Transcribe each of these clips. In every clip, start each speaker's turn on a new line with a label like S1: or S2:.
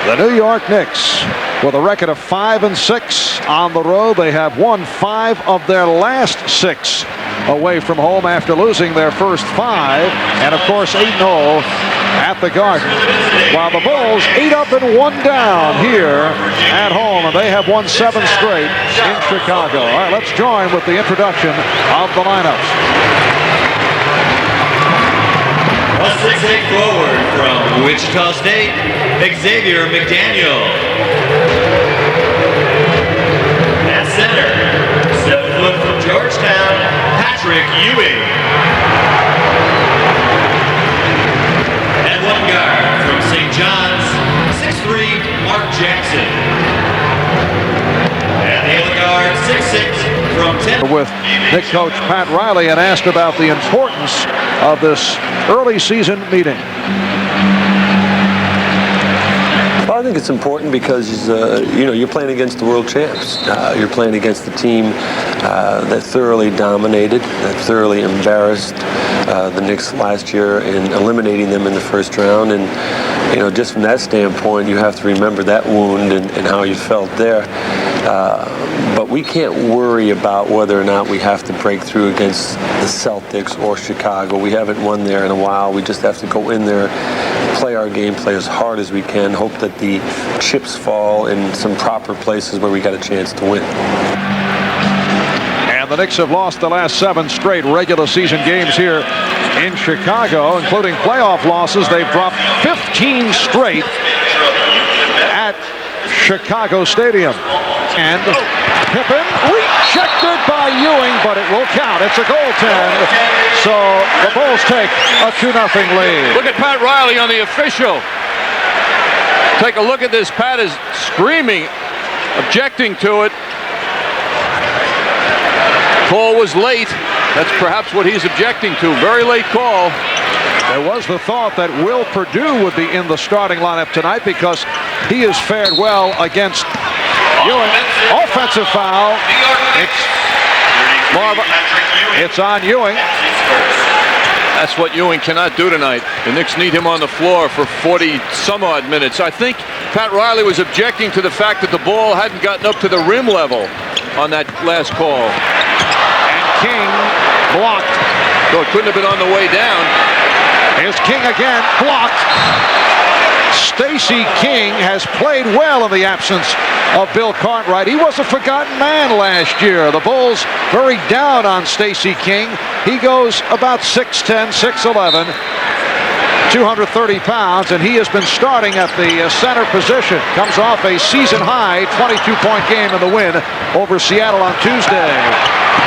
S1: The New York Knicks, with a record of 5-6 on the road, they have won 5 of their last 6 away from home after losing their first 5, and of course 8-0 at the Garden. While the Bulls 8 up and 1 down here at home, and they have won 7 straight in Chicago. All right, let's join with the introduction of the lineups.
S2: A 6'8" forward from Wichita State, Xavier McDaniel. At center, 7 foot from Georgetown, Patrick Ewing. At one guard from St. John's, 6'3", Mark Jackson. And the other guard, 6'6", from 10.
S1: With Knicks coach Pat Riley, and asked about the importance of this early season meeting.
S3: Well, I think it's important because you're playing against the world champs. You're playing against the team that thoroughly dominated, that thoroughly embarrassed the Knicks last year in eliminating them in the first round. And just from that standpoint, you have to remember that wound and how you felt there. But we can't worry about whether or not we have to break through against the Celtics or Chicago. We haven't won there in a while. We just have to go in there, play our game, play as hard as we can, hope that the chips fall in some proper places where we got a chance to win.
S1: And the Knicks have lost the last 7 straight regular season games here in Chicago, including playoff losses. They've dropped 15 straight at Chicago Stadium. And Pippen rejected by Ewing, but it will count. It's a goaltend. So the Bulls take a 2-0 lead.
S4: Look at Pat Riley on the official. Take a look at this. Pat is screaming, objecting to it. Call was late. That's perhaps what he's objecting to. Very late call.
S1: There was the thought that Will Perdue would be in the starting lineup tonight because he has fared well against Ewing. Offensive foul. It's on Ewing.
S4: That's what Ewing cannot do tonight. The Knicks need him on the floor for 40-some-odd minutes. I think Pat Riley was objecting to the fact that the ball hadn't gotten up to the rim level on that last call.
S1: And King blocked.
S4: So it couldn't have been on the way down.
S1: Here's King again, blocked. Stacey King has played well in the absence of Bill Cartwright. He was a forgotten man last year. The Bulls very down on Stacey King. He goes about 6'10", 6'11", 230 pounds, and he has been starting at the center position. Comes off a season-high 22-point game in the win over Seattle on Tuesday.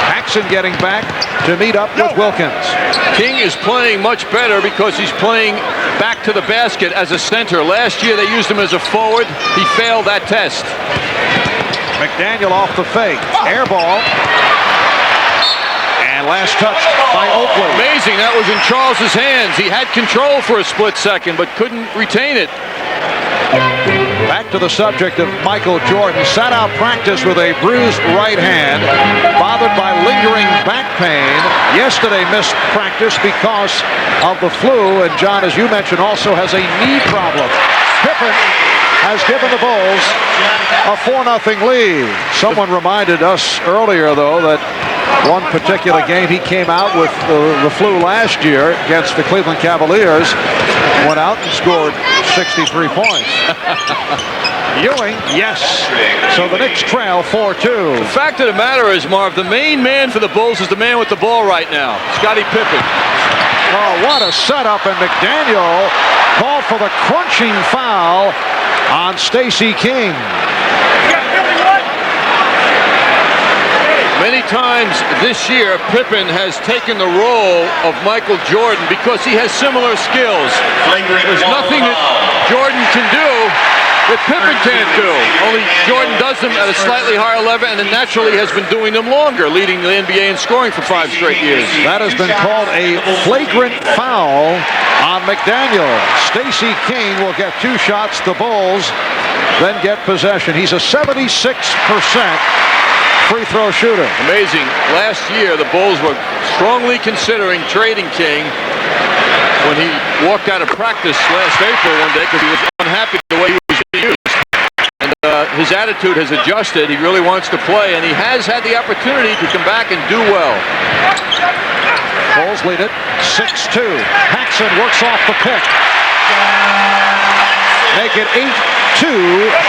S1: Paxson getting back to meet up with Wilkins.
S4: King is playing much better because he's playing back to the basket as a center. Last year they used him as a forward. He failed that test.
S1: McDaniel off the fake. Air ball. And last touch by Oakley.
S4: Amazing, that was in Charles's hands. He had control for a split second, but couldn't retain it.
S1: Back to the subject of Michael Jordan. Sat out practice with a bruised right hand, bothered by lingering back pain. Yesterday missed practice because of the flu. And John, as you mentioned, also has a knee problem. Pippen has given the Bulls a 4-0 lead. Someone reminded us earlier, though, that one particular game he came out with the flu last year against the Cleveland Cavaliers, went out and scored 63 points. Ewing, yes. So the Knicks trail 4-2.
S4: The fact of the matter is, Marv, the main man for the Bulls is the man with the ball right now, Scottie Pippen.
S1: Oh, what a setup, and McDaniel called for the crunching foul on Stacey King.
S4: Many times this year, Pippen has taken the role of Michael Jordan because he has similar skills. There's nothing that Jordan can do that Pippen can't do. Only Jordan does them at a slightly higher level, and then naturally has been doing them longer, leading the NBA in scoring for 5 straight years.
S1: That has been called a flagrant foul on McDaniel. Stacey King will get 2 shots. The Bulls then get possession. He's a 76% free throw shooter.
S4: Amazing. Last year, the Bulls were strongly considering trading King when he walked out of practice last April one day because he was unhappy the way he was being used. his attitude has adjusted. He really wants to play, and he has had the opportunity to come back and do well.
S1: Bulls lead it 6-2. Paxson works off the pick. Make it 8-2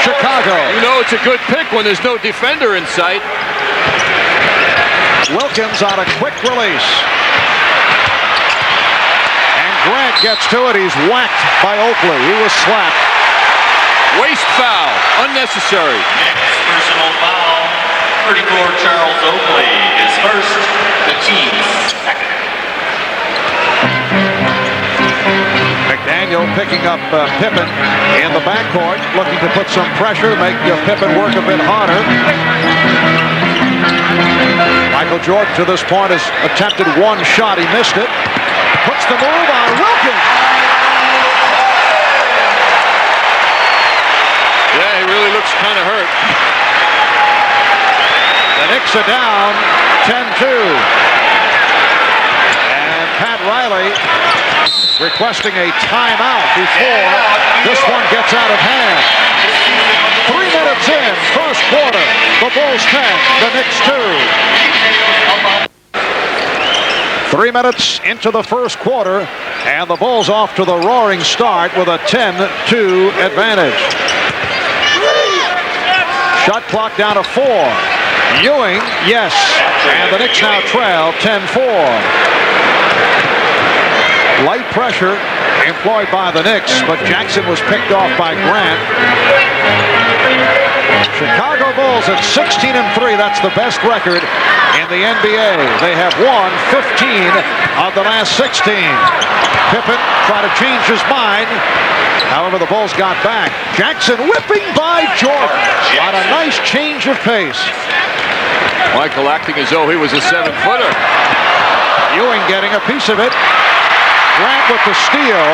S1: Chicago.
S4: You know it's a good pick when there's no defender in sight.
S1: Wilkins on a quick release. And Grant gets to it. He's whacked by Oakley. He was slapped.
S4: Waist foul. Unnecessary.
S2: Next personal foul. 34 Charles Oakley is first. The team's second.
S1: McDaniel picking up Pippen in the backcourt, looking to put some pressure, make Pippen work a bit harder. Michael Jordan to this point has attempted one shot. He missed it. Puts the move on Wilkins.
S4: Yeah, he really looks kind of hurt.
S1: The Knicks are down 10-2. And Pat Riley requesting a timeout before this one gets out of hand. 3 minutes in, first quarter. The Bulls 10, the Knicks 2. 3 minutes into the first quarter, and the Bulls off to the roaring start with a 10-2 advantage. Shot clock down to 4. Ewing, yes, and the Knicks now trail 10-4. Light pressure employed by the Knicks, but Jackson was picked off by Grant. Chicago Bulls at 16-3. That's the best record in the NBA. They have won 15 of the last 16. Pippen tried to change his mind. However, the Bulls got back. Jackson whipping by Jordan. On a nice change of pace.
S4: Michael acting as though he was a 7-footer.
S1: Ewing getting a piece of it. Grant with the steal.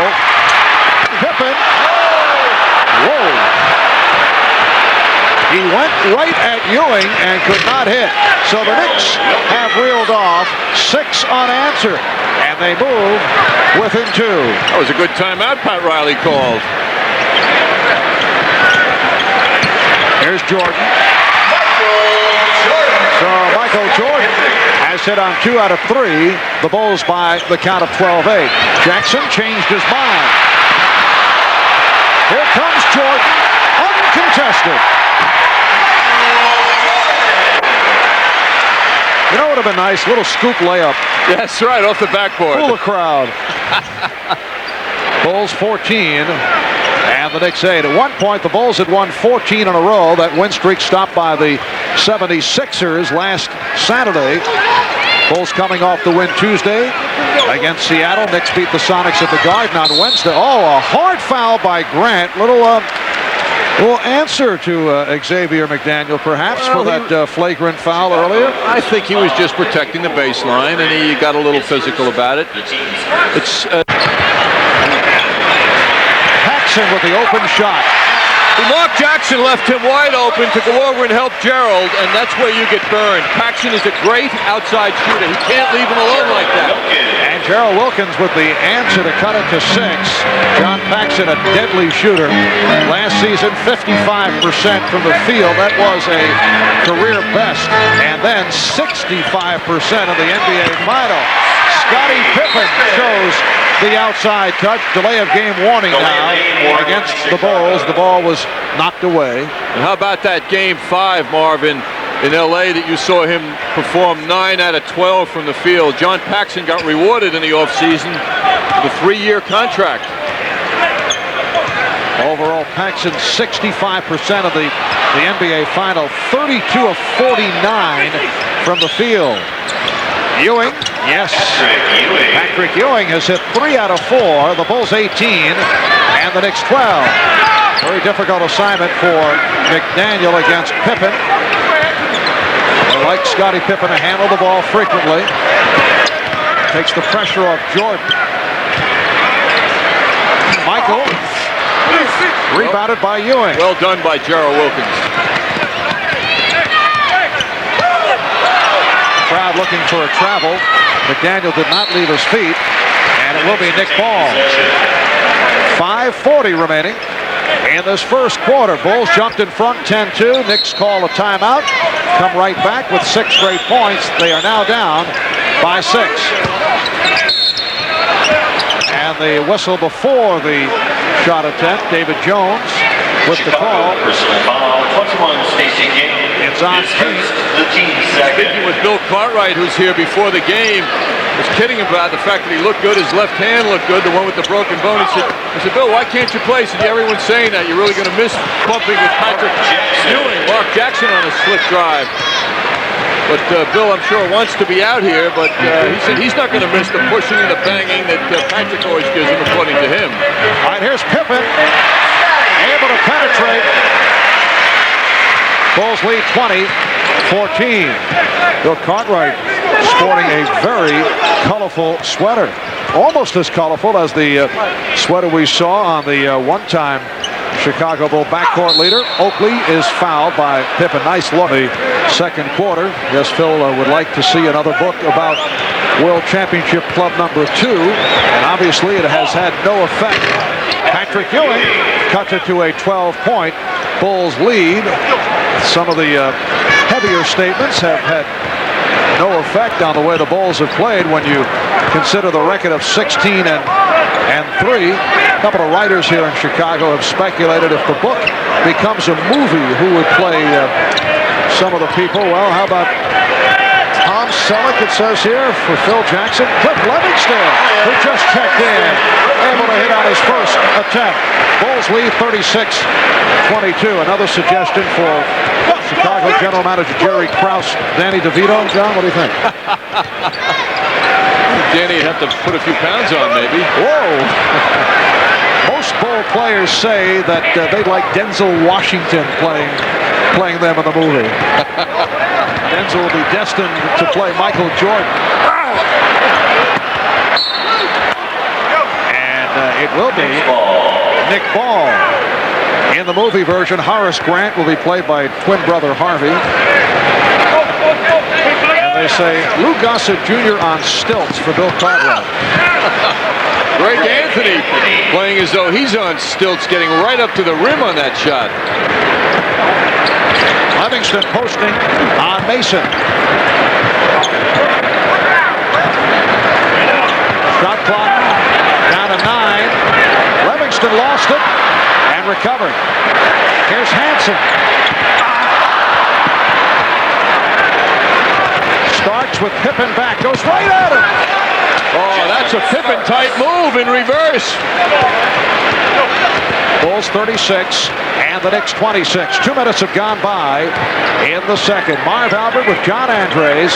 S1: Pippen. Whoa. He went right at Ewing and could not hit. So the Knicks have reeled off 6 unanswered. And they move within 2.
S4: That was a good timeout Pat Riley called.
S1: Here's Jordan. So Michael Jordan has hit on 2 out of 3. The Bulls by the count of 12-8. Jackson changed his mind. Here comes Jordan, uncontested. You know what would have been nice? Little scoop layup.
S4: That's right, off the backboard.
S1: Fool the crowd. Bulls 14. And the Knicks 8. At one point, the Bulls had won 14 in a row. That win streak stopped by the 76ers last Saturday. Bulls coming off the win Tuesday against Seattle. Knicks beat the Sonics at the Garden on Wednesday. Oh, a hard foul by Grant. Little answer to Xavier McDaniel, perhaps, for that flagrant foul earlier.
S4: I think he was just protecting the baseline, and he got a little physical about it. It's
S1: Paxson with the open shot.
S4: Mark Jackson left him wide open to go over and help Gerald, and that's where you get burned. Paxson is a great outside shooter. He can't leave him alone like that.
S1: And Gerald Wilkins with the answer to cut it to 6. John Paxson, a deadly shooter. Last season, 55% from the field. That was a career best. And then 65% of the NBA final. Scottie Pippen shows the outside touch. Delay of game warning now against the Bulls. The ball was knocked away.
S4: And how about that game 5, Marvin, in LA that you saw him perform 9 out of 12 from the field? John Paxson got rewarded in the offseason with a 3-year contract.
S1: Overall, Paxson 65% of the NBA final, 32 of 49 from the field. Ewing, yes. Patrick Ewing has hit 3 out of 4. The Bulls 18 and the Knicks 12. Very difficult assignment for McDaniel against Pippen. They like Scottie Pippen to handle the ball frequently. Takes the pressure off Jordan. Michael. Rebounded by Ewing.
S4: Well done by Gerald Wilkins.
S1: Crowd looking for a travel. McDaniel did not leave his feet, and it will be Nick Ball. 5:40 remaining in this first quarter. Bulls jumped in front 10-2. Knicks call a timeout. Come right back with 6 straight points. They are now down by 6. And the whistle before the shot attempt. David Jones with the call.
S2: Personal foul, 21, Stacey King.
S1: It's on King.
S2: The team's second.
S4: Speaking with Bill Cartwright, who's here before the game, was kidding about the fact that he looked good. His left hand looked good, the one with the broken bone. I said, Bill, why can't you play? He said, yeah, everyone's saying that. You're really going to miss bumping with Patrick Ewing. Mark Jackson on a slip drive. But Bill, I'm sure, wants to be out here, but he said he's not going to miss the pushing and the banging that Patrick always gives him, according to him.
S1: All right, here's Pippen. Able to penetrate. Bulls lead 20-14. Bill Cartwright sporting a very colorful sweater. Almost as colorful as the sweater we saw on the one-time Chicago Bull backcourt leader. Oakley is fouled by Pippen. Nice look in the second quarter. Yes, Phil would like to see another book about World Championship Club number 2. And obviously it has had no effect. Patrick Ewing cuts it to a 12-point Bulls lead. Some of the heavier statements have had no effect on the way the Bulls have played when you consider the record of 16-3. A couple of writers here in Chicago have speculated if the book becomes a movie, who would play some of the people. Well, how about Tom Selleck, it says here, for Phil Jackson. Cliff Livingston, who just checked in, able to hit on his first attempt. Bulls lead 36-22. Another suggestion for Chicago General Manager Jerry Krause, Danny DeVito. John, what do you think?
S4: Danny would have to put a few pounds on, maybe.
S1: Whoa. Most Bull players say that they'd like Denzel Washington playing them in the movie. Denzel will be destined to play Michael Jordan. And it will be Nick Ball. In the movie version, Horace Grant will be played by twin brother Harvey. And they say Lou Gossett Jr. on stilts for Bill Cartwright.
S4: Greg Anthony playing as though he's on stilts, getting right up to the rim on that shot.
S1: Livingston posting on Mason. Shot clock down to 9. Livingston lost it and recovered. Here's Hansen. Starks with Pippen back, goes right at him.
S4: Oh, that's a Pippen-type move in reverse.
S1: Bulls 36 and the Knicks 26. 2 minutes have gone by in the second. Marv Albert with John Andres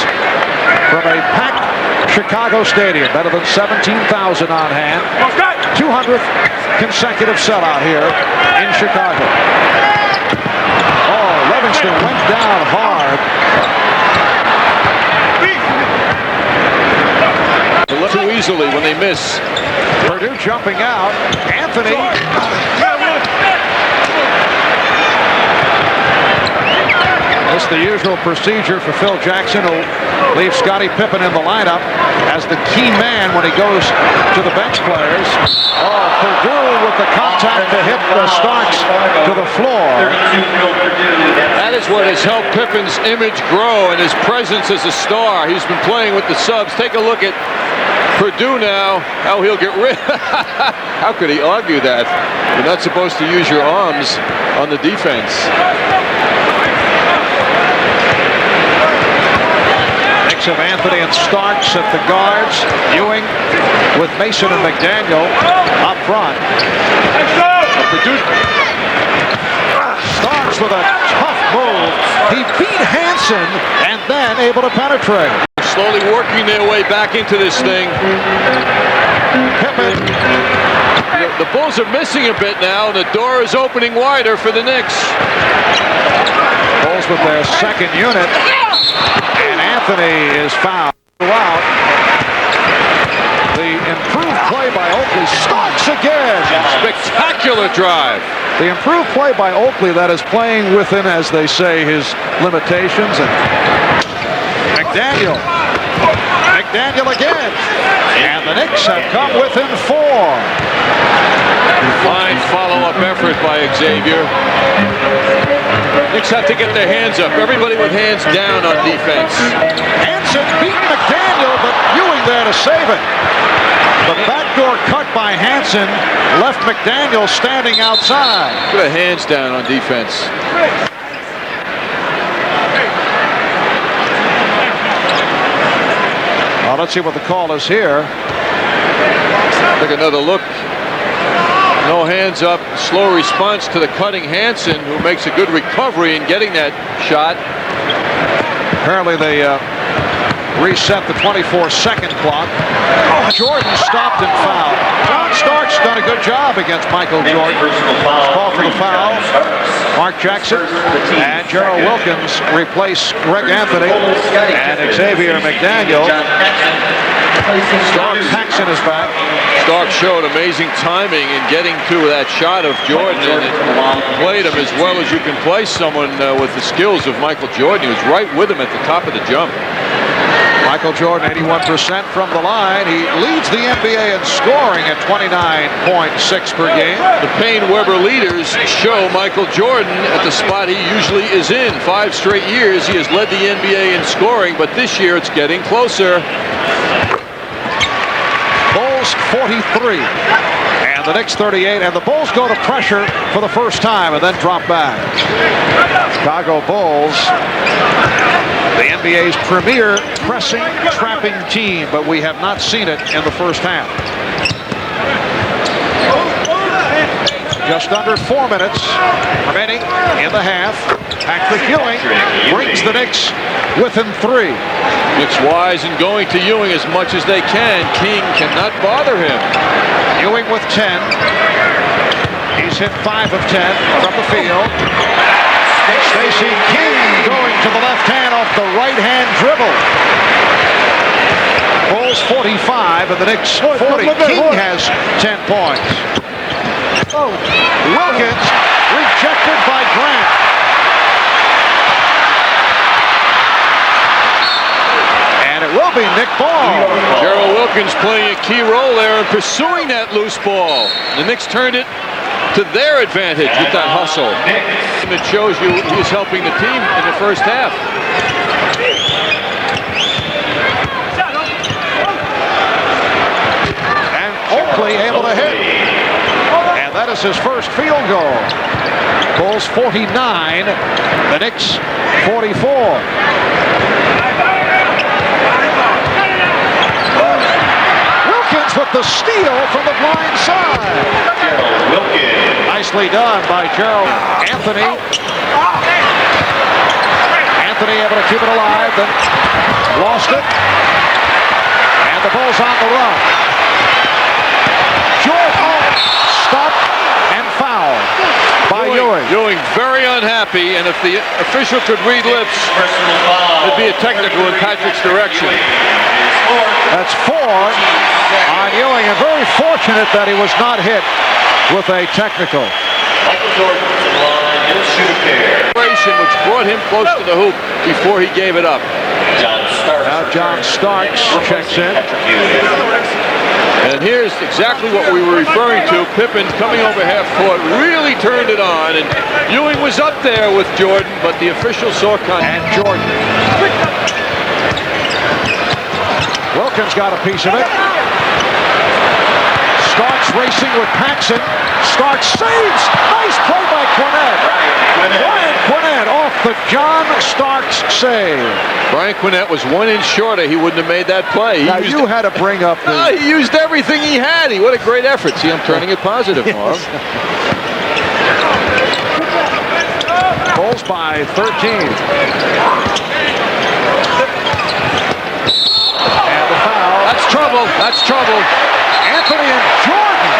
S1: from a packed Chicago stadium. Better than 17,000 on hand. 200th consecutive sellout here in Chicago. Oh, Livingston went down hard.
S4: Too easily when they miss.
S1: Purdue jumping out. Anthony. It's the usual procedure for Phil Jackson, who leaves Scottie Pippen in the lineup as the key man when he goes to the bench players. Oh, Purdue with the contact to hit the Starks to the floor.
S4: That is what has helped Pippen's image grow and his presence as a star. He's been playing with the subs. Take a look at Purdue now, how he'll get rid. How could he argue that? You're not supposed to use your arms on the defense.
S1: Mix of Anthony and Starks at the guards. Ewing with Mason and McDaniel up front. Starks with a tough move. He beat Hansen and then able to penetrate.
S4: Slowly working their way back into this thing.
S1: Pippen.
S4: The Bulls are missing a bit now, and the door is opening wider for the Knicks.
S1: Bulls with their second unit. And Anthony is fouled throughout. The improved play by Oakley. Starks again.
S4: Spectacular drive.
S1: The improved play by Oakley that is playing within, as they say, his limitations. And McDaniel McDaniel again. And the Knicks have come within 4.
S4: Fine follow-up effort by Xavier. Knicks have to get their hands up. Everybody with hands down on defense.
S1: Hansen beat McDaniel, but Ewing there to save it. The backdoor cut by Hansen left McDaniel standing outside.
S4: Put a hands down on defense.
S1: Well, let's see what the call is here.
S4: Take another look. No hands up. Slow response to the cutting Hansen, who makes a good recovery in getting that shot.
S1: Apparently they reset the 24-second clock. Jordan stopped and fouled. John Starks done a good job against Michael Jordan. Call for the foul. Mark Jackson and Gerald Wilkins replace Greg Anthony and Xavier McDaniel. Stark Paxson is back.
S4: Stark showed amazing timing in getting to that shot of Jordan, and it played him as well as you can play someone with the skills of Michael Jordan. He was right with him at the top of the jump.
S1: Michael Jordan, 81% from the line. He leads the NBA in scoring at 29.6 per game.
S4: The Payne-Weber leaders show Michael Jordan at the spot he usually is in. 5 straight years he has led the NBA in scoring, but this year it's getting closer.
S1: Bulls 43 and the Knicks 38, and the Bulls go to pressure for the first time and then drop back. Chicago Bulls, the NBA's premier pressing, trapping team, but we have not seen it in the first half. Just under 4 minutes remaining in the half. Patrick Ewing brings the Knicks within 3.
S4: Knicks wise in going to Ewing as much as they can. King cannot bother him.
S1: Ewing with 10. He's hit 5 of 10 from the field. Stacey King going to the left hand off the right hand dribble. Bulls 45 and the Knicks 40. King has 10 points. Wilkins rejected by Grant. And it will be Nick Ball.
S4: Gerald Wilkins playing a key role there in pursuing that loose ball. The Knicks turned it to their advantage with that hustle. And it shows you he's helping the team in the first half.
S1: And Oakley able to hit. And that is his first field goal. Bulls 49, the Knicks 44. Wilkins with the steal from the blind side. Nicely done by Gerald. Anthony able to keep it alive, then lost it. And the Bulls on the run. Jordan stopped and fouled by Ewing.
S4: Ewing very unhappy, and if the official could read lips, it'd be a technical in Patrick's direction.
S1: That's 4 on Ewing, and very fortunate that he was not hit with a technical.
S2: Michael Jordan to the line, he'll shoot a pair.
S4: Which brought him close to the hoop before he gave it up.
S1: Now John Starks checks in.
S4: And here's exactly what we were referring to. Pippen coming over half court really turned it on, and Ewing was up there with Jordan, but the official saw contact.
S1: And Jordan. Wilkins got a piece of it. Starks racing with Paxson. Starks saves. Nice play by Quinnett. Brian Quinnett off the John Starks save.
S4: Brian Quinnett was 1 inch shorter. He wouldn't have made that play.
S1: Now you had to bring up the...
S4: He used everything he had. What a great effort. See, I'm turning it positive, Marv.
S1: Bulls by 13. And the foul.
S4: That's trouble. That's trouble.
S1: Anthony and Jordan.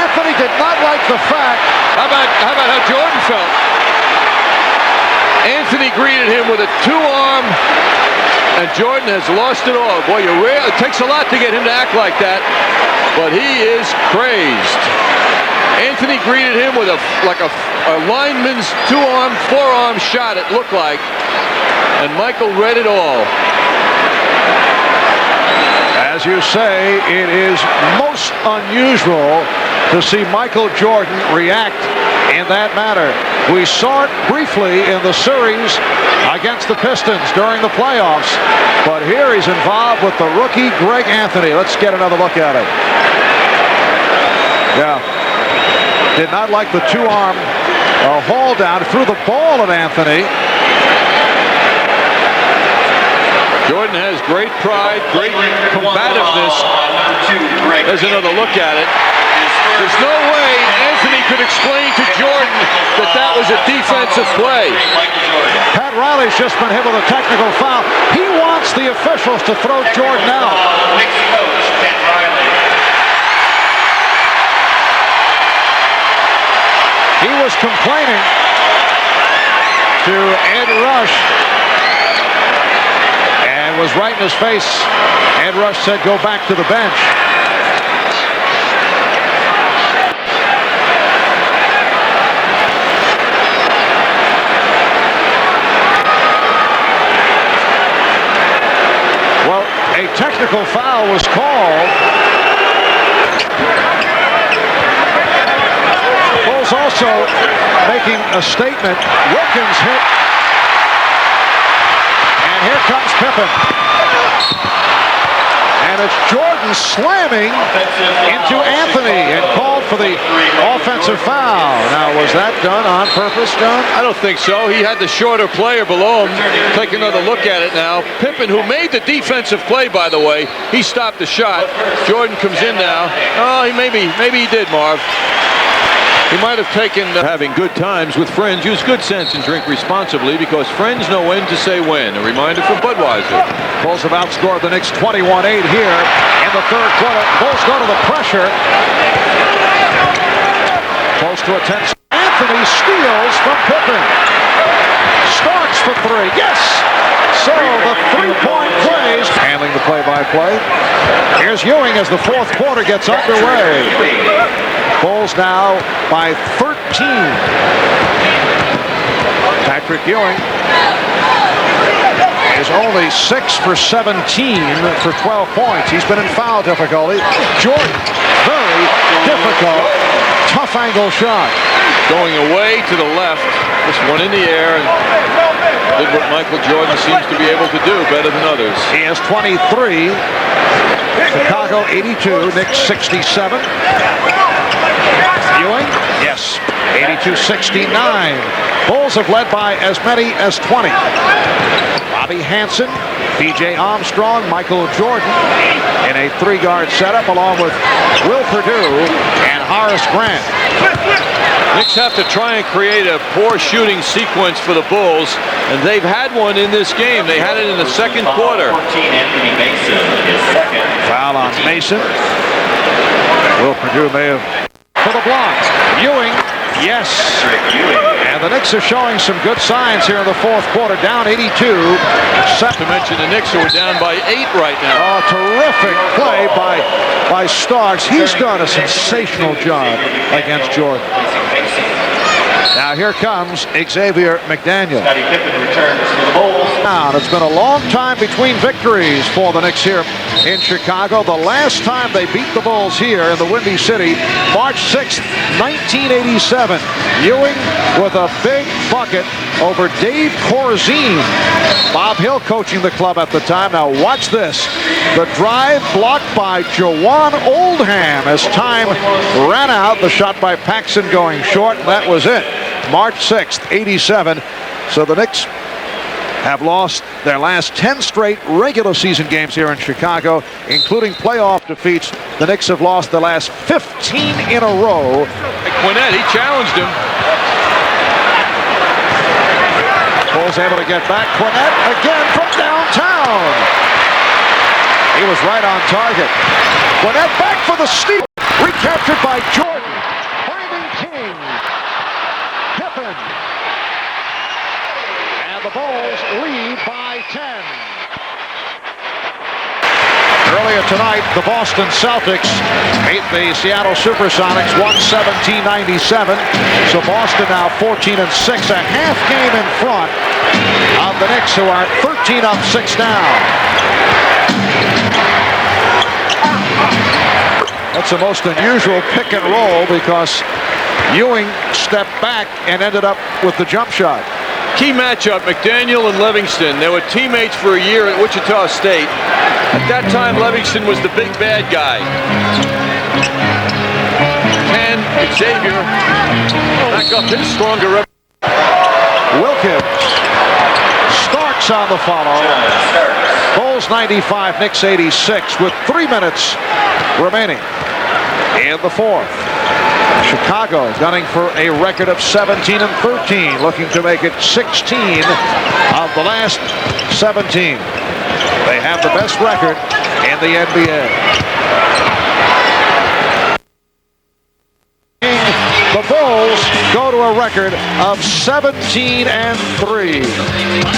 S1: Anthony did not like the fact.
S4: How about how Jordan felt? Anthony greeted him with a 2-arm, and Jordan has lost it all. Boy, it takes a lot to get him to act like that, but he is crazed. Anthony greeted him with a lineman's 2-arm, 4-arm shot, it looked like, and Michael read it all.
S1: As you say, it is most unusual to see Michael Jordan react in that manner. We saw it briefly in the series against the Pistons during the playoffs, but here he's involved with the rookie Greg Anthony. Let's get another look at it. Yeah, did not like the two-arm haul down, threw the ball at Anthony.
S4: Jordan has great pride, great combativeness. There's another look at it. There's no way Anthony could explain to Jordan that that was a defensive play.
S1: Pat Riley's just been hit with a technical foul. He wants the officials to throw Jordan out. He was complaining to Ed Rush and was right in his face. Ed Rush said, go back to the bench. Well, a technical foul was called. Bulls also making a statement. Wilkins hit. And here comes Pippen. And it's Jordan slamming into Anthony and called for the offensive foul. Now, was that done on purpose, John?
S4: I don't think so. He had the shorter player below him. Take another look at it now. Pippen, who made the defensive play, by the way, he stopped the shot. Jordan comes in now. Oh, maybe he did, Marv. He might have taken having good times with friends. Use good sense and drink responsibly, because friends know when to say when. A reminder from Budweiser.
S1: Bulls have outscored the Knicks 21-8 here in the third quarter. Bulls go to the pressure. Close to a 10. Anthony steals from Pippen. Starks for three. Yes! So the three-point plays. Handling the play-by-play. Here's Ewing as the fourth quarter gets underway. Bulls now by 13. Patrick Ewing is only 6 for 17 for 12 points. He's been in foul difficulty. Jordan, very difficult, tough angle shot.
S4: Going away to the left. This one in the air, and did what Michael Jordan seems to be able to do better than others.
S1: He has 23. Chicago 82, Knicks 67. Ewing, yes, 82-69. Bulls have led by as many as 20. Bobby Hansen, B.J. Armstrong, Michael Jordan in a three-guard setup, along with Will Perdue and Horace Grant.
S4: Knicks have to try and create a poor shooting sequence for the Bulls, and they've had one in this game. They had it in the second quarter.
S1: Foul on Mason. Will Perdue may have for the block. Ewing, yes. And the Knicks are showing some good signs here in the fourth quarter. Down 82.
S4: Not to mention the Knicks are down by 8 right now.
S1: Oh, terrific play by Starks. He's done a sensational job against Jordan. Now here comes Xavier McDaniel. Now, it's been a long time between victories for the Knicks here in Chicago. The last time they beat the Bulls here in the Windy City, March 6th, 1987. Ewing with a big bucket over Dave Corzine. Bob Hill coaching the club at the time. Now watch this. The drive blocked by Jawan Oldham as time ran out. The shot by Paxson going short. That was it. March 6th, 87. So the Knicks have lost their last 10 straight regular season games here in Chicago, including playoff defeats. The Knicks have lost the last 15 in a row.
S4: Quinnett, he challenged him.
S1: Bulls able to get back. Quinnett again from downtown. He was right on target. Quinnett back for the steal. Recaptured by Jordan. Finding King. Pippen. And the Bulls lead by 10. Earlier tonight, the Boston Celtics beat the Seattle Supersonics 117-97. So Boston now 14-6, a half game in front of the Knicks, who are 13 up, 6 down. That's the most unusual pick and roll because Ewing stepped back and ended up with the jump shot.
S4: Key matchup, McDaniel and Livingston. They were teammates for a year at Wichita State. At that time, Livingston was the big bad guy. Can Xavier back up his stronger rep?
S1: Wilkins. Starks on the follow. Bulls 95, Knicks 86 with 3 minutes remaining in the fourth. Chicago gunning for a record of 17 and 13, looking to make it 16 of the last 17. They have the best record in the NBA. The Bulls go to a record of 17 and 3.